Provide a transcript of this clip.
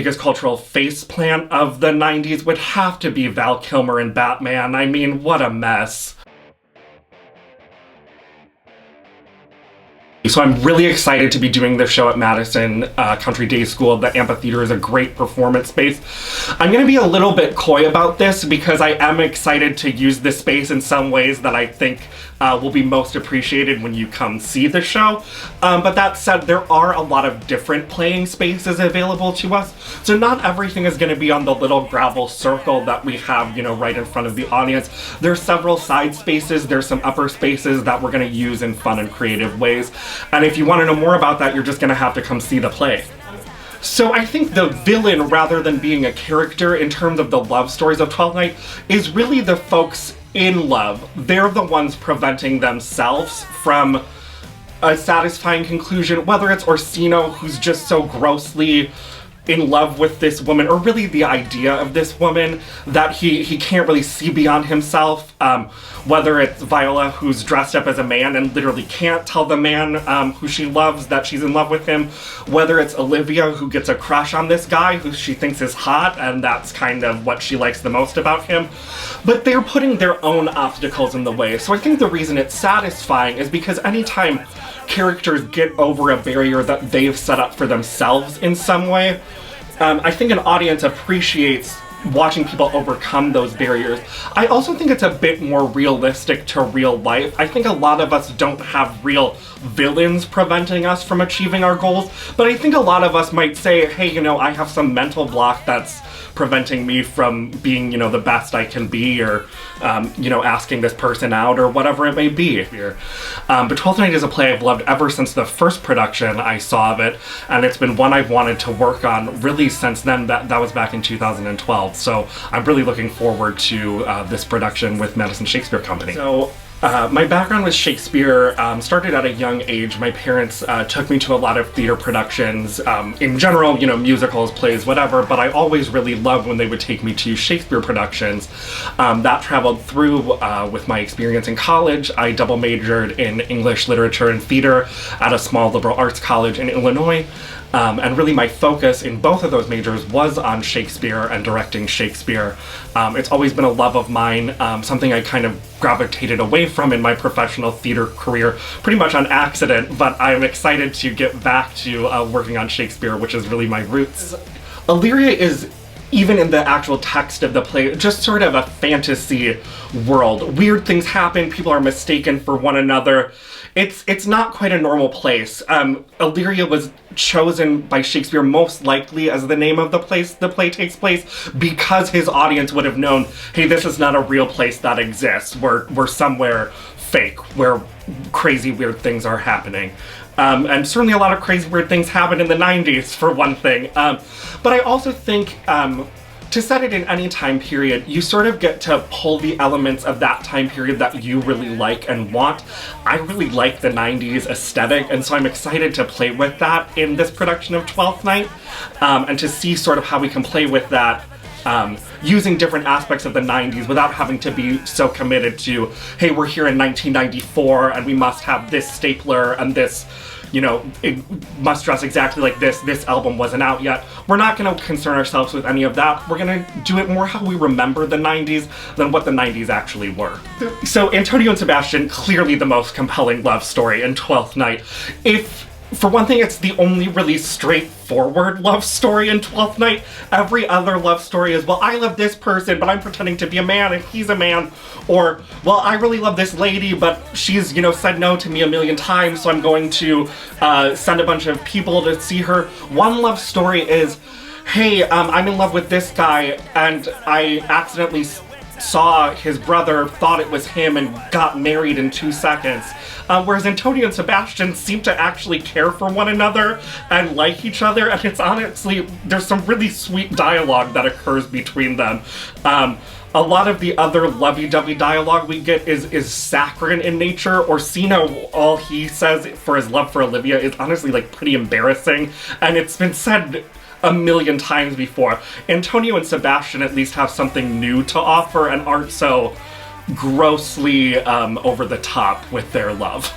biggest cultural faceplant of the 90s would have to be Val Kilmer in Batman. I mean, what a mess. So I'm really excited to be doing this show at Madison Country Day School. The amphitheater is a great performance space. I'm going to be a little bit coy about this because I am excited to use this space in some ways that I think will be most appreciated when you come see the show. But that said, there are a lot of different playing spaces available to us. So not everything is going to be on the little gravel circle that we have, you know, right in front of the audience. There's several side spaces. There's some upper spaces that we're going to use in fun and creative ways. And if you want to know more about that, you're just going to have to come see the play. So I think the villain, rather than being a character in terms of the love stories of Twelfth Night, is really the folks in love. They're the ones preventing themselves from a satisfying conclusion, whether it's Orsino, who's just so grossly in love with this woman, or really the idea of this woman, that he can't really see beyond himself. Whether it's Viola, who's dressed up as a man and literally can't tell the man who she loves that she's in love with him. Whether it's Olivia, who gets a crush on this guy who she thinks is hot, and that's kind of what she likes the most about him. But they're putting their own obstacles in the way. So I think the reason it's satisfying is because anytime characters get over a barrier that they've set up for themselves in some way, I think an audience appreciates watching people overcome those barriers. I also think it's a bit more realistic to real life. I think a lot of us don't have real villains preventing us from achieving our goals, but I think a lot of us might say, hey, you know, I have some mental block that's preventing me from being, you know, the best I can be, or, you know, asking this person out, or whatever it may be here. But Twelfth Night is a play I've loved ever since the first production I saw of it, and it's been one I've wanted to work on really since then. That was back in 2012, so I'm really looking forward to this production with Madison Shakespeare Company. So, my background with Shakespeare started at a young age. My parents took me to a lot of theater productions, in general, you know, musicals, plays, whatever, but I always really loved when they would take me to Shakespeare productions. That traveled through with my experience in college. I double majored in English, literature, and theater at a small liberal arts college in Illinois. And really my focus in both of those majors was on Shakespeare and directing Shakespeare. It's always been a love of mine, something I kind of gravitated away from in my professional theater career pretty much on accident, but I'm excited to get back to working on Shakespeare, which is really my roots. Illyria is, even in the actual text of the play, just sort of a fantasy world. Weird things happen, people are mistaken for one another. It's not quite a normal place. Illyria was chosen by Shakespeare most likely as the name of the place the play takes place because his audience would have known, hey, this is not a real place that exists. We're somewhere fake, where crazy weird things are happening. And certainly a lot of crazy weird things happened in the 90s, for one thing. But I also think to set it in any time period, you sort of get to pull the elements of that time period that you really like and want. I really like the 90s aesthetic, and so I'm excited to play with that in this production of Twelfth Night, and to see sort of how we can play with that, using different aspects of the 90s without having to be so committed to, hey, we're here in 1994 and we must have this stapler and this, you know, it must dress exactly like this. This album wasn't out yet. We're not going to concern ourselves with any of that. We're going to do it more how we remember the 90s than what the 90s actually were. So Antonio and Sebastian, clearly the most compelling love story in Twelfth Night. For one thing, it's the only really straightforward love story in Twelfth Night. Every other love story is, well, I love this person, but I'm pretending to be a man and he's a man. Or, well, I really love this lady, but she's, you know, said no to me a million times, so I'm going to send a bunch of people to see her. One love story is, hey, I'm in love with this guy, and I accidentally saw his brother, thought it was him, and got married in 2 seconds. Whereas Antonio and Sebastian seem to actually care for one another and like each other, and it's honestly, there's some really sweet dialogue that occurs between them. A lot of the other lovey-dovey dialogue we get is saccharine in nature. Orsino, all he says for his love for Olivia is honestly like pretty embarrassing, and it's been said a million times before. Antonio and Sebastian at least have something new to offer and aren't so grossly over the top with their love.